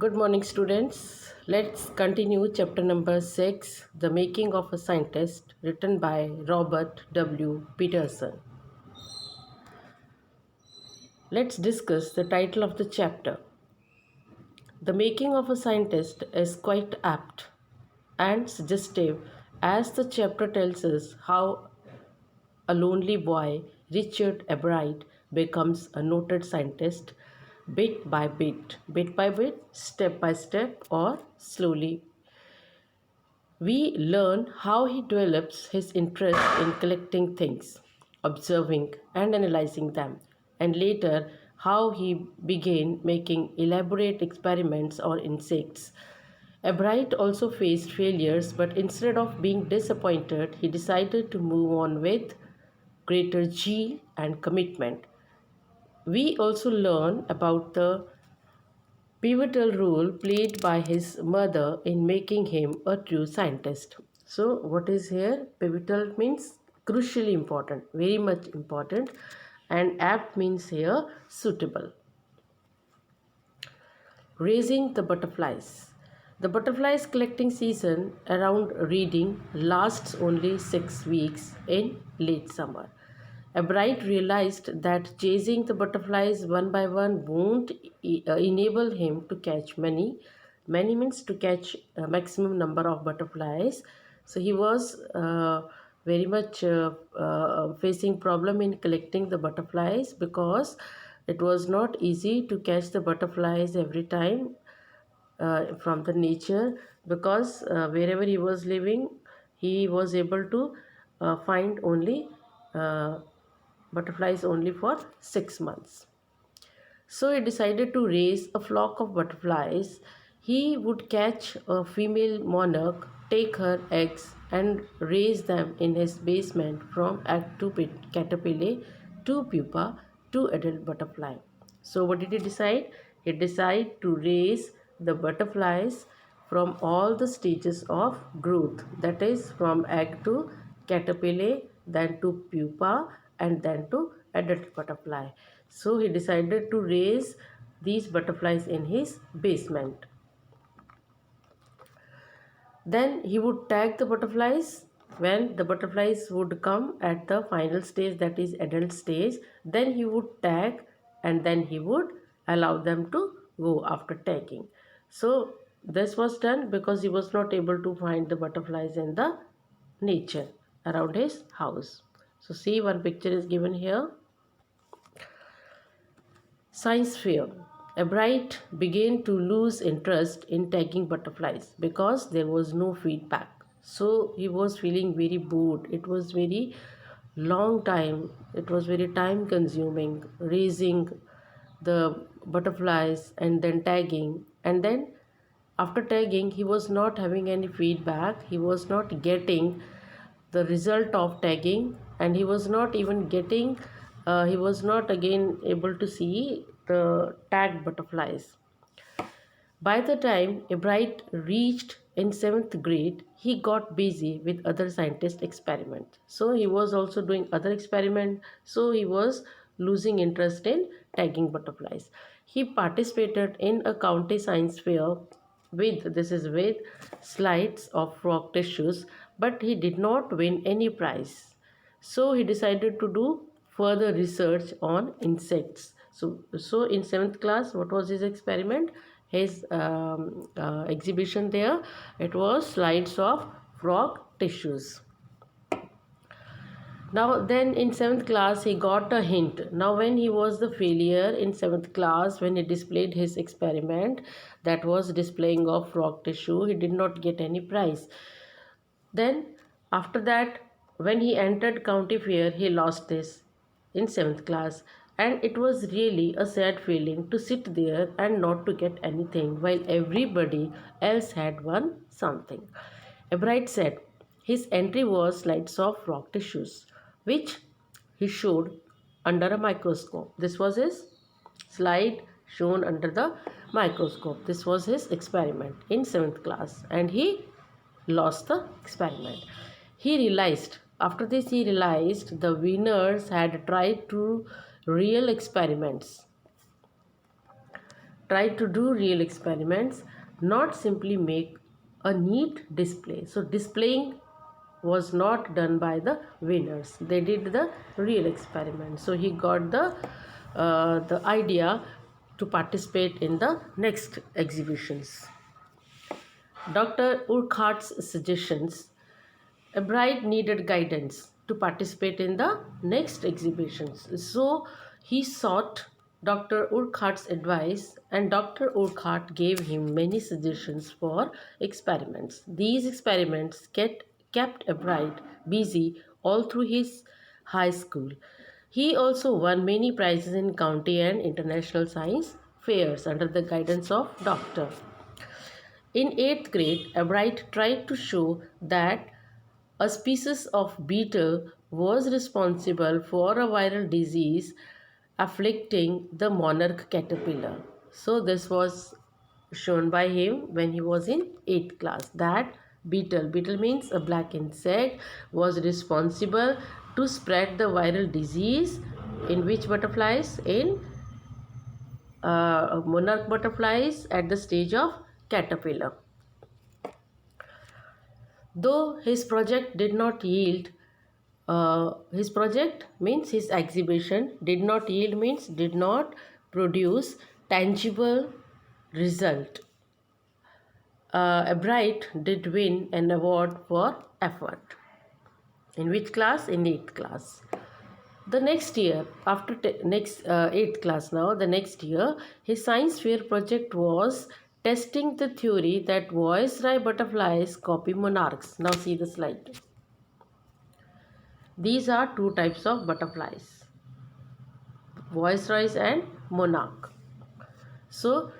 Good morning, students. Let's continue chapter number 6, The Making of a Scientist, written by Robert W. Peterson. Let's discuss the title of the chapter. The Making of a Scientist is quite apt and suggestive as the chapter tells us how a lonely boy, Richard Ebright, becomes a noted scientist bit by bit, step by step, or slowly. We learn how he develops his interest in collecting things, observing and analyzing them, and later how he began making elaborate experiments on insects. Ebright also faced failures, but instead of being disappointed, he decided to move on with greater G and commitment. We also learn about the pivotal role played by his mother in making him a true scientist. So, what is here? Pivotal means crucially important, very much important, and apt means here suitable. Raising the butterflies. The butterflies collecting season around reading lasts only 6 weeks in late summer. Ebright realized that chasing the butterflies one by one won't enable him to catch many. Many means to catch a maximum number of butterflies. So he was very much facing problem in collecting the butterflies because it was not easy to catch the butterflies every time from the nature because wherever he was living he was able to find only uh, butterflies only for 6 months. So he decided to raise a flock of butterflies. He would catch a female monarch, take her eggs, and raise them in his basement from egg to caterpillar to pupa to adult butterfly. So, what did he decide? He decided to raise the butterflies from all the stages of growth, that is, from egg to caterpillar, then to pupa, and then to adult butterfly. So he decided to raise these butterflies in his basement. Then he would tag the butterflies when the butterflies would come at the final stage, that is adult stage. Then he would tag and then he would allow them to go after tagging. So this was done because he was not able to find the butterflies in the nature around his house. So see, one picture is given here. Science fair. Ebright began to lose interest in tagging butterflies because there was no feedback. So he was feeling very bored. It was very long time. It was very time consuming raising the butterflies and then tagging. And then after tagging, he was not having any feedback. He was not getting the result of tagging, and he was not even getting he was not again able to see the tagged butterflies. By the time Ebright reached in 7th grade, he got busy with other scientist experiments. So he was also doing other experiment. So he was losing interest in tagging butterflies. He participated in a county science fair with slides of frog tissues, but he did not win any prize. So he decided to do further research on insects. So in 7th class, what was his experiment? His exhibition there, it was slides of frog tissues. Now then in 7th class he got a hint. Now when he was the failure in 7th class, when he displayed his experiment, that was displaying of frog tissue, he did not get any prize. Then after that, when he entered county fair, he lost this in 7th class, and it was really a sad feeling to sit there and not to get anything while everybody else had won something. Ebright said his entry was slides of rock tissues, which he showed under a microscope. This was his slide shown under the microscope. This was his experiment in 7th class, and he lost the experiment. After this he realized the winners had tried two real experiments tried to do real experiments, not simply make a neat display. So displaying was not done by the winners. They did the real experiment. So he got the idea to participate in the next exhibitions. Dr. Urquhart's suggestions. A bride needed guidance to participate in the next exhibitions. So he sought Dr. Urquhart's advice, and Dr. Urquhart gave him many suggestions for experiments. These experiments kept a bride busy all through his high school. He also won many prizes in county and international science fairs under the guidance of Dr. In 8th grade, Albright tried to show that a species of beetle was responsible for a viral disease afflicting the monarch caterpillar. So this was shown by him when he was in 8th class, that beetle means a black insect, was responsible to spread the viral disease in which butterflies? In monarch butterflies at the stage of caterpillar. Though his project did not yield, his project means his exhibition did not yield means did not produce tangible result. Albright did win an award for effort. In which class? In 8th class. The next year, after 8th class now, the next year, his science fair project was testing the theory that Viceroy butterflies copy monarchs. Now see the slide. These are two types of butterflies, Viceroys and monarch. So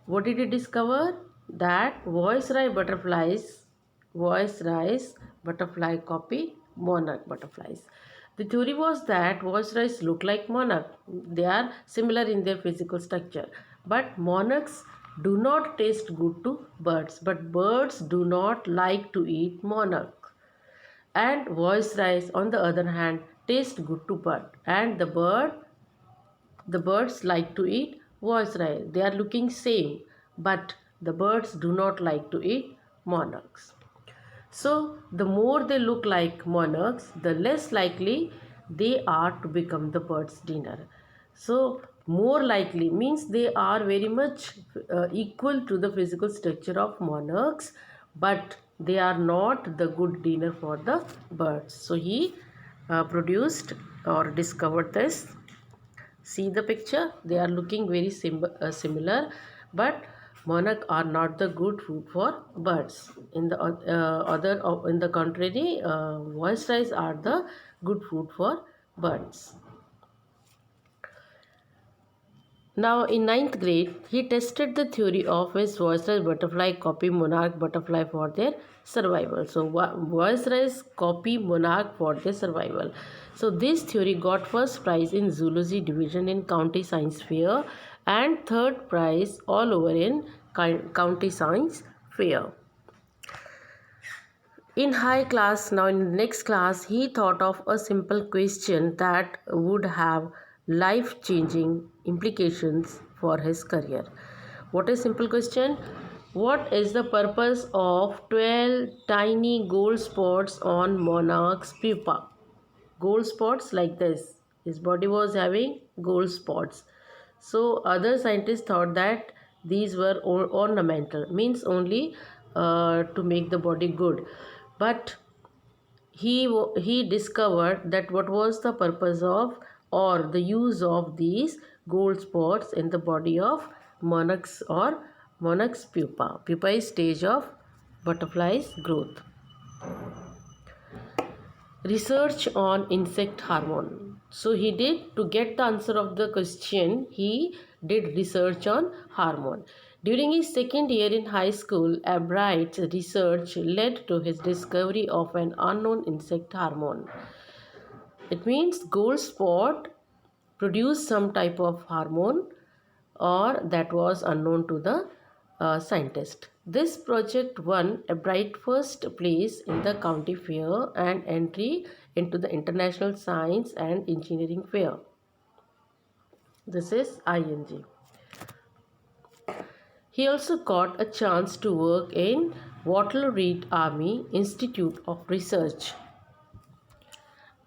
what did he discover? That Viceroys butterfly copy monarch butterflies. The theory was that Viceroys look like monarch. They are similar in their physical structure. But monarchs do not taste good to birds. But birds do not like to eat monarch. And Viceroys, on the other hand, taste good to bird. And the birds like to eat Viceroy. They are looking same. But the birds do not like to eat monarchs. So the more they look like monarchs, the less likely they are to become the bird's dinner. So more likely means they are very much equal to the physical structure of monarchs, but they are not the good dinner for the birds. So he produced or discovered this. See the picture, they are looking very similar, but monarch are not the good food for birds. In the contrary, Viceroys are the good food for birds. Now in 9th grade, he tested the theory of his Viceroy butterfly copy monarch butterfly for their survival. So Viceroys copy monarch for their survival. So this theory got first prize in zoology division in county science fair and third prize all over in county science fair. In high class, now in the next class, he thought of a simple question that would have life-changing implications for his career. What is simple question? What is the purpose of 12 tiny gold spots on monarch's pupa? Gold spots like this. His body was having gold spots. So other scientists thought that these were ornamental, means only to make the body good. But he discovered that what was the purpose of or the use of these gold spots in the body of monarchs or monarch's pupa. Pupa is stage of butterfly's growth. Research on insect hormone. So he did, to get the answer of the question, he did research on hormone. During his second year in high school, Albright's research led to his discovery of an unknown insect hormone. It means gold spot produced some type of hormone or that was unknown to the scientist. This project won Albright first place in the county fair and entry into the International Science and Engineering Fair. This is ING. He also got a chance to work in Walter Reed Army Institute of Research.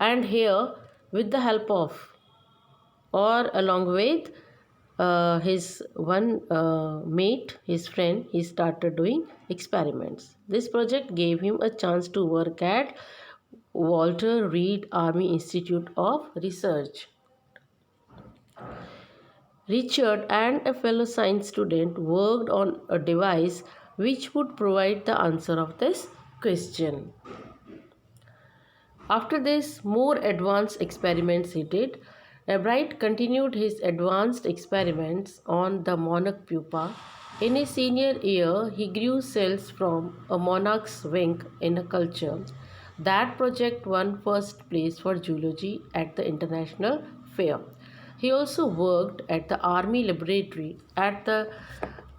And here, with the help of or along with his one mate, his friend, he started doing experiments. This project gave him a chance to work at Walter Reed Army Institute of Research. Richard and a fellow science student worked on a device which would provide the answer of this question. After this, more advanced experiments he did. Bright continued his advanced experiments on the monarch pupa. In his senior year, he grew cells from a monarch's wing in a culture. That project won first place for zoology at the international fair. He also worked at the Army Laboratory at the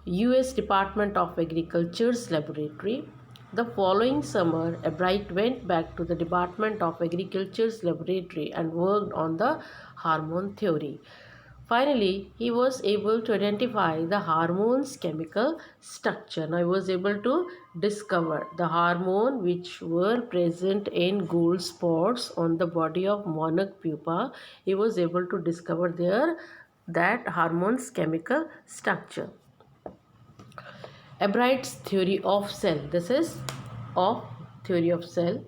US Department of Agriculture's laboratory. The following summer, Bright went back to the Department of Agriculture's laboratory and worked on the hormone theory. Finally, he was able to identify the hormone's chemical structure. Now, he was able to discover the hormone which were present in gold spots on the body of monarch pupa. He was able to discover there that hormone's chemical structure. Ebright's theory of cell. This is of theory of cell.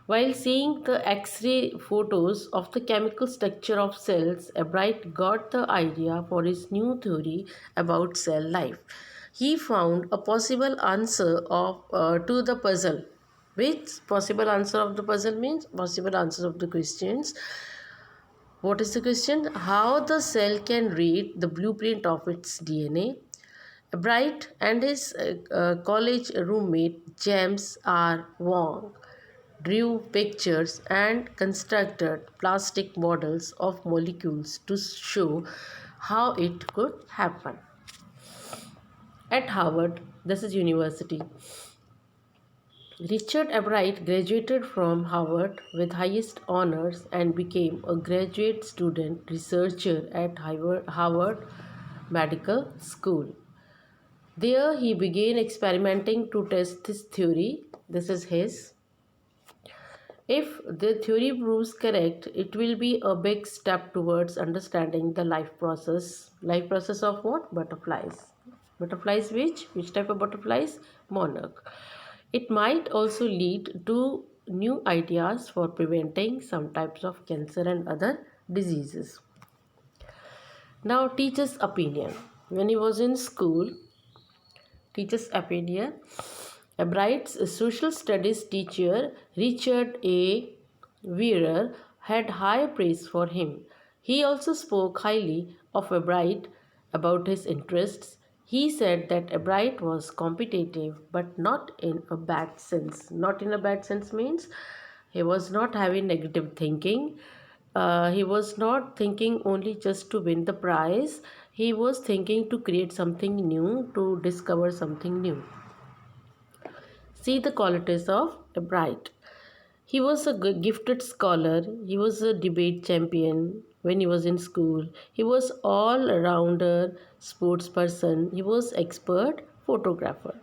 While seeing the X-ray photos of the chemical structure of cells, Ebright got the idea for his new theory about cell life. He found a possible answer to the puzzle. Which possible answer of the puzzle means? Possible answer of the questions. What is the question? How the cell can read the blueprint of its DNA. Bright and his college roommate James R. Wong drew pictures and constructed plastic models of molecules to show how it could happen. At Harvard, this is university, Richard Ebright graduated from Harvard with highest honors and became a graduate student researcher at Harvard Medical School. There he began experimenting to test this theory. This is his. If the theory proves correct, it will be a big step towards understanding the life process. Life process of what? Butterflies. Butterflies which? Which type of butterflies? Monarch. It might also lead to new ideas for preventing some types of cancer and other diseases. Now, teacher's opinion. When he was in school, teacher's opinion. Bright's social studies teacher, Richard A. Weir, had high praise for him. He also spoke highly of Bright about his interests. He said that Bright was competitive, but not in a bad sense. Not in a bad sense means he was not having negative thinking. He was not thinking only just to win the prize. He was thinking to create something new, to discover something new. See the qualities of Bright. He was a gifted scholar. He was a debate champion when he was in school. He was all-rounder sports person. He was expert photographer.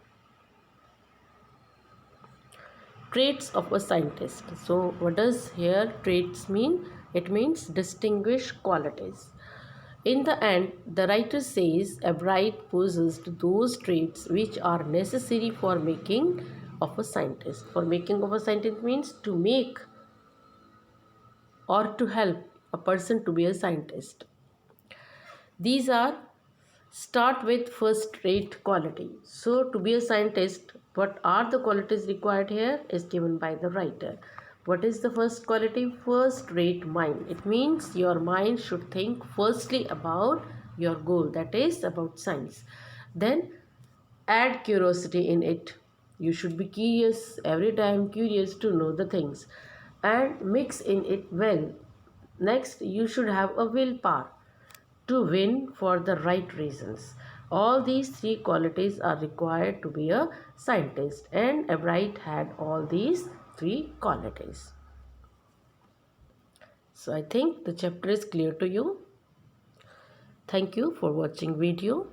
Traits of a scientist. So what does here traits mean? It means distinguished qualities. In the end, the writer says Bright possessed those traits which are necessary for making of a scientist. For making of a scientist means to make or to help a person to be a scientist. These are start with first rate quality. So to be a scientist, what are the qualities required here is given by the writer. What is the first quality? First rate mind. It means your mind should think firstly about your goal, that is about science. Then add curiosity in it. You should be curious every time, curious to know the things, and mix in it well. Next, you should have a willpower to win for the right reasons. All these three qualities are required to be a scientist, and Bright had all these three qualities. So I think the chapter is clear to you. Thank you for watching video.